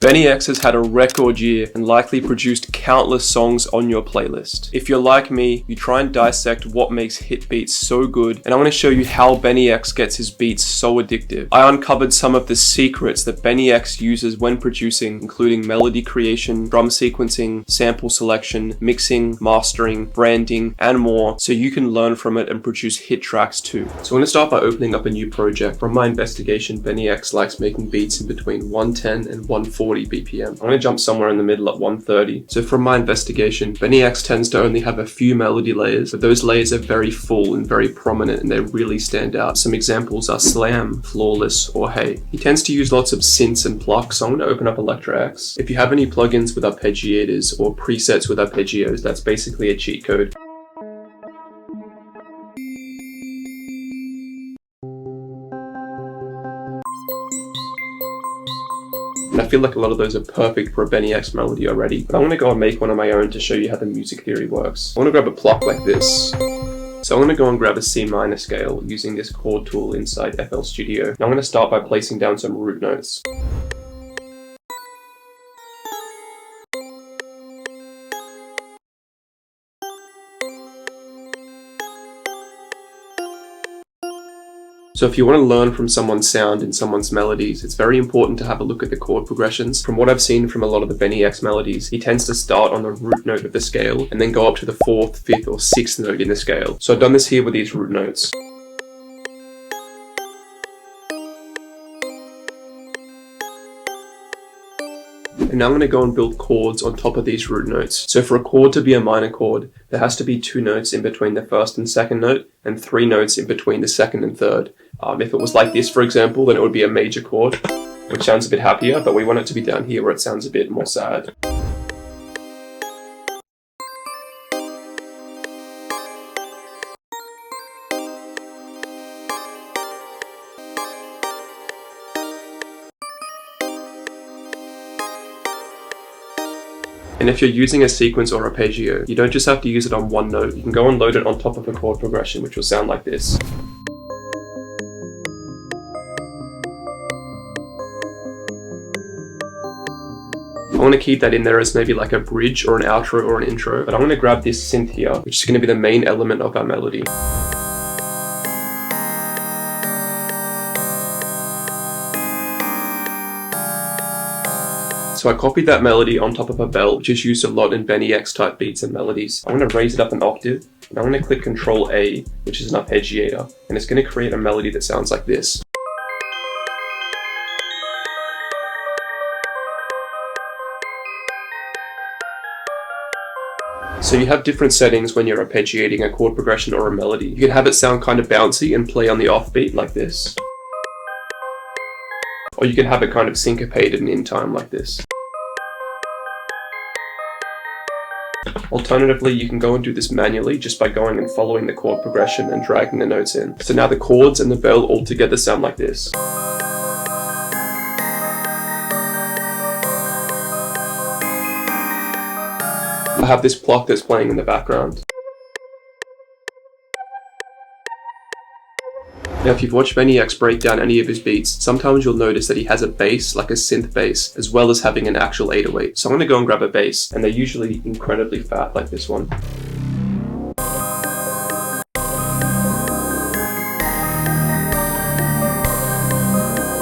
BNYX has had a record year and likely produced countless songs on your playlist. If you're like me, you try and dissect what makes hit beats so good, and I want to show you how BNYX gets his beats so addictive. I uncovered some of the secrets that BNYX uses when producing, including melody creation, drum sequencing, sample selection, mixing, mastering, branding, and more, so you can learn from it and produce hit tracks too. So I'm going to start by opening up a new project. From my investigation, BNYX likes making beats in between 110 and 140 BPM. I'm going to jump somewhere in the middle at 130. So from my investigation, BNYX tends to only have a few melody layers, but those layers are very full and very prominent and they really stand out. Some examples are Slam, Flawless, or Hey. He tends to use lots of synths and plucks, so I'm going to open up Electra X. If you have any plugins with arpeggiators or presets with arpeggios, that's basically a cheat code. And I feel like a lot of those are perfect for a BNYX melody already, but I'm going to go and make one of my own to show you how the music theory works. I want to grab a pluck like this. So I'm going to go and grab a C minor scale using this chord tool inside FL Studio. Now I'm going to start by placing down some root notes. So if you want to learn from someone's sound and someone's melodies, it's very important to have a look at the chord progressions. From what I've seen from a lot of the BNYX melodies, he tends to start on the root note of the scale and then go up to the 4th, 5th, or 6th note in the scale. So I've done this here with these root notes. And now I'm going to go and build chords on top of these root notes. So for a chord to be a minor chord, there has to be 2 notes in between the 1st and 2nd note, and 3 notes in between the 2nd and 3rd. If it was like this, for example, then it would be a major chord, which sounds a bit happier, but we want it to be down here where it sounds a bit more sad. And if you're using a sequence or arpeggio, you don't just have to use it on one note. You can go and load it on top of a chord progression, which will sound like this. I want to keep that in there as maybe like a bridge or an outro or an intro, but I'm going to grab this synth here, which is going to be the main element of our melody. So I copied that melody on top of a bell, which is used a lot in BNYX type beats and melodies. I'm going to raise it up an octave, and I'm going to click Control A, which is an arpeggiator, and it's going to create a melody that sounds like this. So you have different settings when you're arpeggiating a chord progression or a melody. You can have it sound kind of bouncy and play on the offbeat like this. Or you can have it kind of syncopated and in time like this. Alternatively, you can go and do this manually just by going and following the chord progression and dragging the notes in. So now the chords and the bell all together sound like this. I have this pluck that's playing in the background. Now if you've watched BNYX break down any of his beats, sometimes you'll notice that he has a bass, like a synth bass, as well as having an actual 808. So I'm going to go and grab a bass, and they're usually incredibly fat like this one.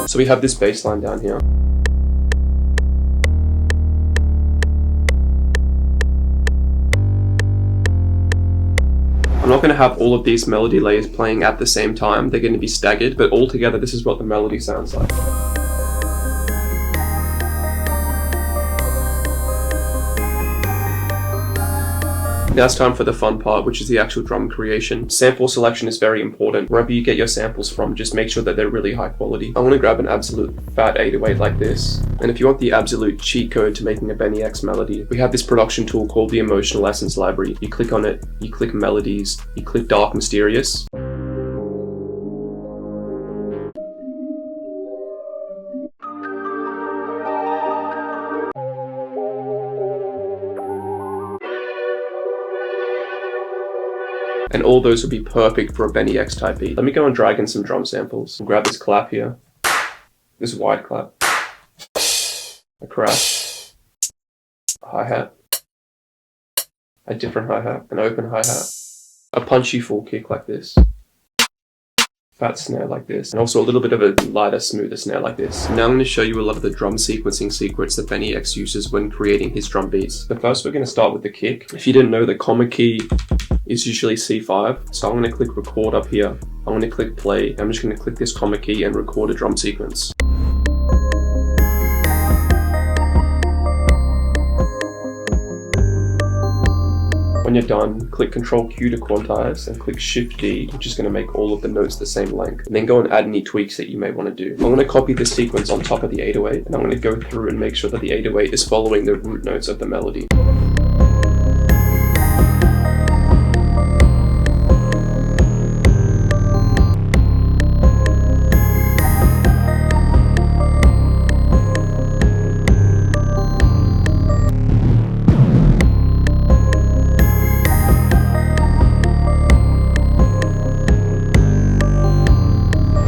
So we have this bass line down here. I'm not going to have all of these melody layers playing at the same time, they're going to be staggered, but all together this is what the melody sounds like. Now it's time for the fun part, which is the actual drum creation. Sample selection is very important. Wherever you get your samples from, just make sure that they're really high quality. I want to grab an absolute fat 808 like this. And if you want the absolute cheat code to making a BNYX melody, we have this production tool called the Emotional Essence Library. You click on it, you click Melodies, you click Dark Mysterious. And all those would be perfect for a BNYX type beat. Let me go and drag in some drum samples. I'll grab this clap here. This wide clap. crash, a hi-hat, a different hi-hat, an open hi-hat, a punchy full kick like this, fat snare like this, and also a little bit of a lighter, smoother snare like this. Now I'm going to show you a lot of the drum sequencing secrets that BNYX uses when creating his drum beats. But first we're going to start with the kick. If you didn't know, the comma key is usually C5, so I'm going to click record up here. I'm going to click play. I'm just going to click this comma key and record a drum sequence. When you're done, click Ctrl Q to quantize and click Shift D, which is going to make all of the notes the same length. And then go and add any tweaks that you may want to do. I'm going to copy this sequence on top of the 808, and I'm going to go through and make sure that the 808 is following the root notes of the melody.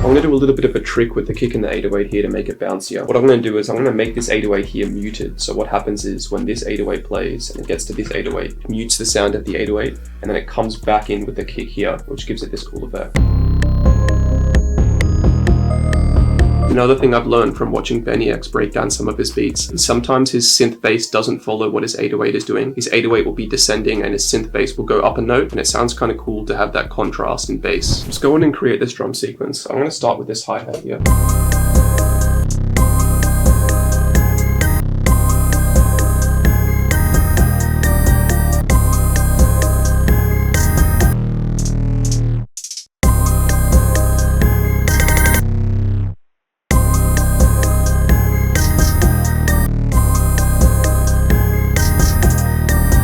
I'm going to do a little bit of a trick with the kick and the 808 here to make it bouncier. What I'm going to do is I'm going to make this 808 here muted. So what happens is when this 808 plays and it gets to this 808, it mutes the sound of the 808 and then it comes back in with the kick here, which gives it this cool effect. Another thing I've learned from watching BNYX break down some of his beats is sometimes his synth bass doesn't follow what his 808 is doing. His 808 will be descending and his synth bass will go up a note, and it sounds kind of cool to have that contrast in bass. Let's go in and create this drum sequence. I'm going to start with this hi-hat here.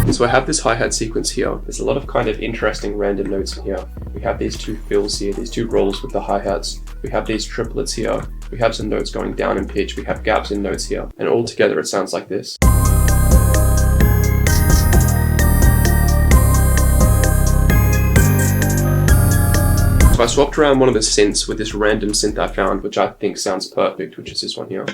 So I have this hi-hat sequence here. There's a lot of kind of interesting random notes in here. We have these two fills here, these two rolls with the hi-hats. We have these triplets here. We have some notes going down in pitch. We have gaps in notes here. And all together it sounds like this. So I swapped around one of the synths with this random synth I found, which I think sounds perfect, which is this one here.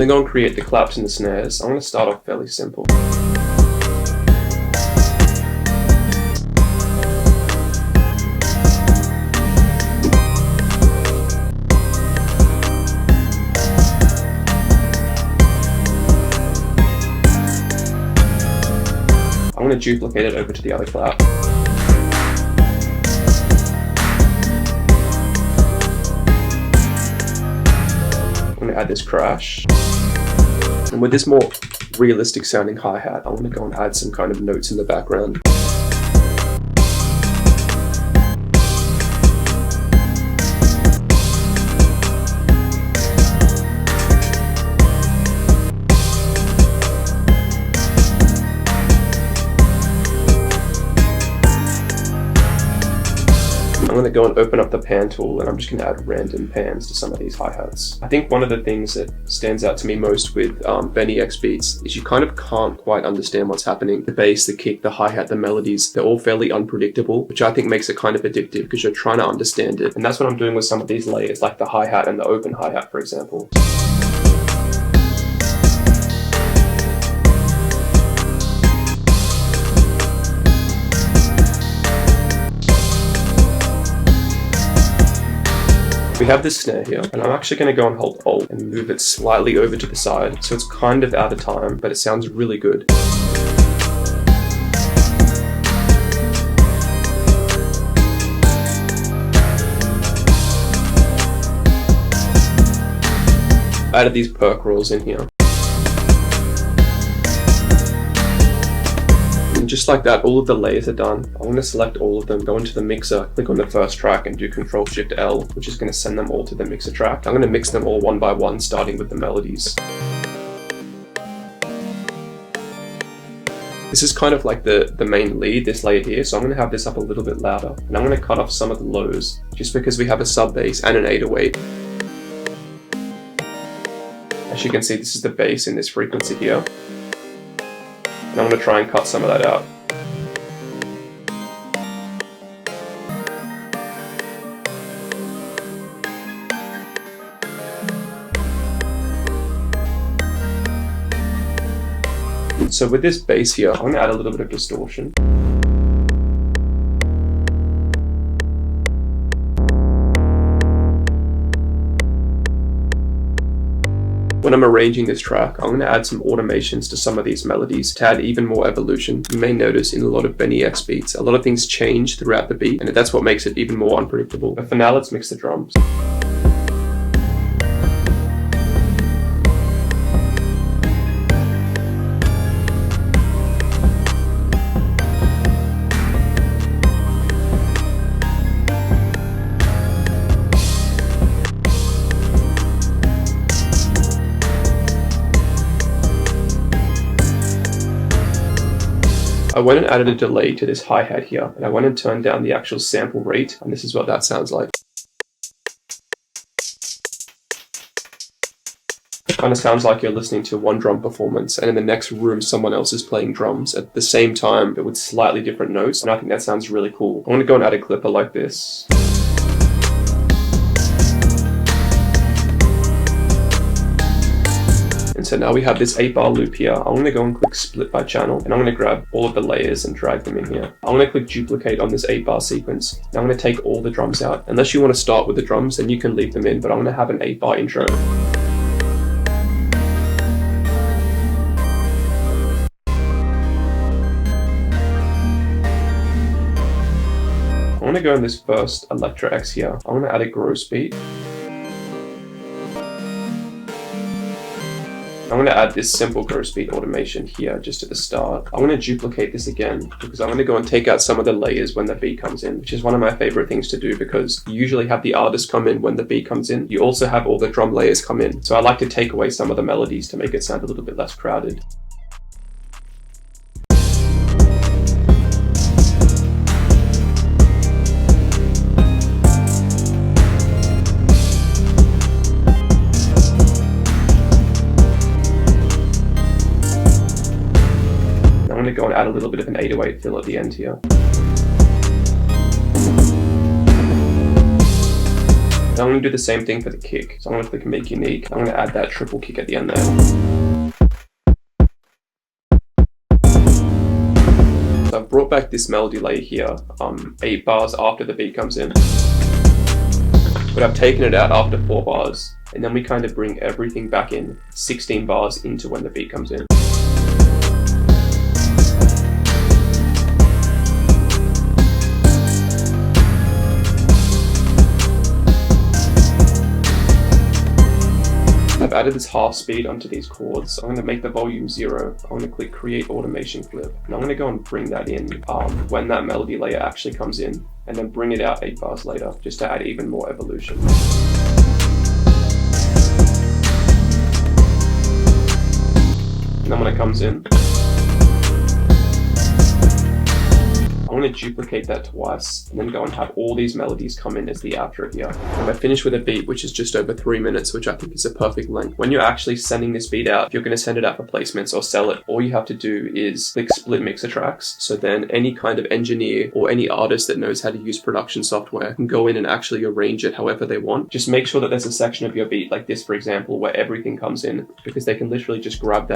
Then go and create the claps and the snares. I'm going to start off fairly simple. I'm going to duplicate it over to the other clap. I'm going to add this crash. And with this more realistic sounding hi-hat, I'm going to go and add some kind of notes in the background. I'm going to go and open up the pan tool, and I'm just going to add random pans to some of these hi-hats. I think one of the things that stands out to me most with BNYX beats is you kind of can't quite understand what's happening. The bass, the kick, the hi-hat, the melodies, they're all fairly unpredictable, which I think makes it kind of addictive because you're trying to understand it. And that's what I'm doing with some of these layers, like the hi-hat and the open hi-hat, for example. We have this snare here, and I'm actually going to go and hold Alt and move it slightly over to the side, so it's kind of out of time, but it sounds really good. I added these perk rolls in here. And just like that, all of the layers are done. I'm going to select all of them, go into the mixer, click on the first track and do Ctrl-Shift-L, which is going to send them all to the mixer track. I'm going to mix them all one by one, starting with the melodies. This is kind of like the main lead, this layer here, so I'm going to have this up a little bit louder. And I'm going to cut off some of the lows, just because we have a sub bass and an 808. As you can see, this is the bass in this frequency here. And I'm going to try and cut some of that out. So with this bass here, I'm going to add a little bit of distortion. When I'm arranging this track, I'm going to add some automations to some of these melodies to add even more evolution. You may notice in a lot of BNYX beats, a lot of things change throughout the beat, and that's what makes it even more unpredictable. But for now, let's mix the drums. I went and added a delay to this hi-hat here, and I went and turned down the actual sample rate, and this is what that sounds like. It kind of sounds like you're listening to one drum performance, and in the next room someone else is playing drums at the same time, but with slightly different notes, and I think that sounds really cool. I want to go and add a clipper like this. And so now we have this 8-bar loop here. I'm going to go and click split by channel, and I'm going to grab all of the layers and drag them in here. I'm going to click duplicate on this 8-bar sequence. Now I'm going to take all the drums out. Unless you want to start with the drums, then you can leave them in, but I'm going to have an 8-bar intro. I'm going to go in this first Electra X here. I'm going to add a gross beat. I'm going to add this simple gross beat automation here just at the start. I'm going to duplicate this again because I'm going to go and take out some of the layers when the beat comes in, which is one of my favorite things to do because you usually have the artist come in when the beat comes in. You also have all the drum layers come in. So I like to take away some of the melodies to make it sound a little bit less crowded. I'm going to go and add a little bit of an 808 fill at the end here. Now I'm going to do the same thing for the kick. So I'm going to click make unique. I'm going to add that triple kick at the end there. So I've brought back this melody layer here, 8 bars after the beat comes in. But I've taken it out after 4 bars. And then we kind of bring everything back in, 16 bars into when the beat comes in. I've added this half speed onto these chords. I'm going to make the volume 0. I'm going to click create automation clip. And I'm going to go and bring that in when that melody layer actually comes in, and then bring it out 8 bars later just to add even more evolution. And then when it comes in, I'm going to duplicate that twice and then go and have all these melodies come in as the outro here. And I finish with a beat which is just over 3 minutes, which I think is a perfect length. When you're actually sending this beat out, if you're going to send it out for placements or sell it, all you have to do is click split mixer tracks. So then any kind of engineer or any artist that knows how to use production software can go in and actually arrange it however they want. Just make sure that there's a section of your beat like this, for example, where everything comes in, because they can literally just grab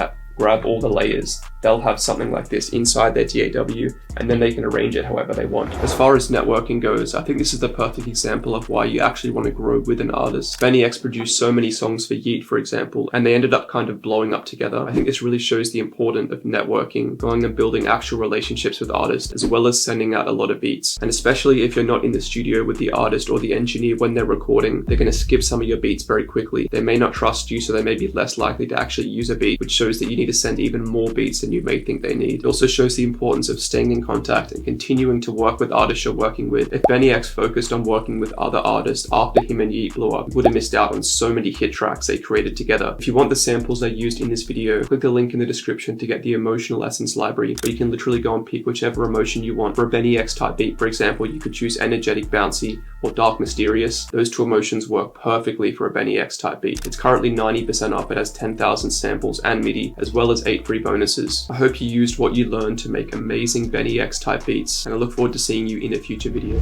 all the layers. They'll have something like this inside their DAW, and then they can arrange it however they want. As far as networking goes, I think this is the perfect example of why you actually want to grow with an artist. BNYX produced so many songs for Yeat, for example, and they ended up kind of blowing up together. I think this really shows the importance of networking, going and building actual relationships with artists, as well as sending out a lot of beats. And especially if you're not in the studio with the artist or the engineer when they're recording, they're going to skip some of your beats very quickly. They may not trust you, so they may be less likely to actually use a beat, which shows that you need to send even more beats than you may think they need. It also shows the importance of staying in contact and continuing to work with artists you're working with. If BNYX focused on working with other artists after him and Yeat blew up, you would have missed out on so many hit tracks they created together. If you want the samples I used in this video, click the link in the description to get the Emotional Essence library, where you can literally go and pick whichever emotion you want. For a BNYX type beat, for example, you could choose Energetic Bouncy or Dark Mysterious. Those two emotions work perfectly for a BNYX type beat. It's currently 90% off. It has 10,000 samples and MIDI, as well as 8 free bonuses. I hope you used what you learned to make amazing BNYX type beats, and I look forward to seeing you in a future video.